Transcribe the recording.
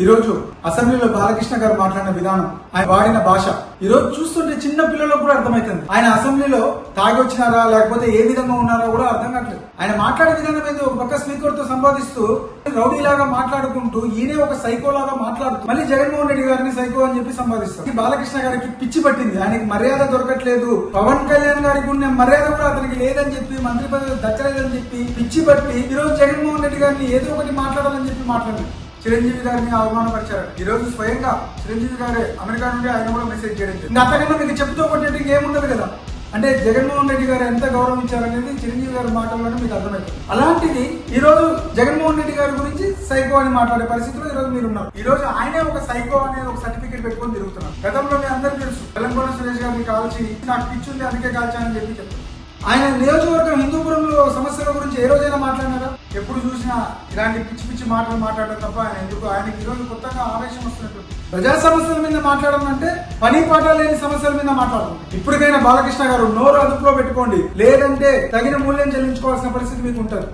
ఈ రోజు అసెంబ్లీలో బాలకృష్ణ గారు మాట్లాడిన విధానం, ఆయన వాడిన భాష ఈ రోజు చూస్తుంటే చిన్న పిల్లలకు కూడా అర్థమవుతుంది. ఆయన అసెంబ్లీలో తాగి వచ్చినారా లేకపోతే ఏ విధంగా ఉన్నారో కూడా అర్థం కావట్లేదు. ఆయన మాట్లాడే విధానం ఏంది, ఒక పక్క స్పీకర్ తో సంపాదిస్తూ రౌడీలాగా మాట్లాడుకుంటూ ఈయనే ఒక సైకో లాగా మాట్లాడుతూ మళ్ళీ జగన్మోహన్ రెడ్డి గారిని సైకో అని చెప్పి సంపాదిస్తారు. బాలకృష్ణ గారికి పిచ్చి పట్టింది, ఆయనకి మర్యాద దొరకట్లేదు. పవన్ కళ్యాణ్ గారికి ఉన్న మర్యాద కూడా అతనికి లేదని చెప్పి, మంత్రి పదవి దక్కలేదని చెప్పి పిచ్చి పట్టి ఈ రోజు జగన్మోహన్ రెడ్డి గారిని ఏదో ఒకటి మాట్లాడాలని చెప్పి మాట్లాడారు. చిరంజీవి గారిని అవమానపరిచారు. ఈ రోజు స్వయంగా చిరంజీవి గారే అమెరికా నుండి ఆయన కూడా మెసేజ్ చేయడం జరిగింది. అంతకన్నా మీకు చెప్తూ కొట్టేది ఇంకేముండదు కదా. అంటే జగన్మోహన్ రెడ్డి గారు ఎంత గౌరవించారనేది చిరంజీవి గారి మాటల్లోనే మీకు అర్థమవుతుంది. అలాంటిది ఈ రోజు జగన్మోహన్ రెడ్డి గారి గురించి సైకో అని మాట్లాడే పరిస్థితిలో ఈ రోజు మీరున్నారు. ఈ రోజు ఆయనే ఒక సైకో అనే ఒక సర్టిఫికేట్ పెట్టుకొని తిరుగుతున్నారు. గతంలో మీ అందరికీ తెలుసు, తెలంగాణ సురేష్ గారిని కాల్చి నాకు పిచ్చి ఉంది అందుకే కాల్చానని చెప్పి చెప్తారు. ఆయన నియోజకవర్గం హిందూపురంలో సమస్యల గురించి ఏ రోజైనా మాట్లాడినారా? ఎప్పుడు చూసినా ఇలాంటి పిచ్చి పిచ్చి మాటలు మాట్లాడడం తప్ప ఆయన ఎందుకు, ఆయనకి ఈరోజు కొత్తగా ఆవేశం వస్తున్నట్టు. ప్రజా సమస్యల మీద మాట్లాడడం అంటే పని పాట లేని సమస్యల మీద మాట్లాడడం. ఇప్పటికైనా బాలకృష్ణ గారు నోరు అదుపులో పెట్టుకోండి, లేదంటే తగిన మూల్యం చెల్లించుకోవాల్సిన పరిస్థితి మీకు ఉంటుంది.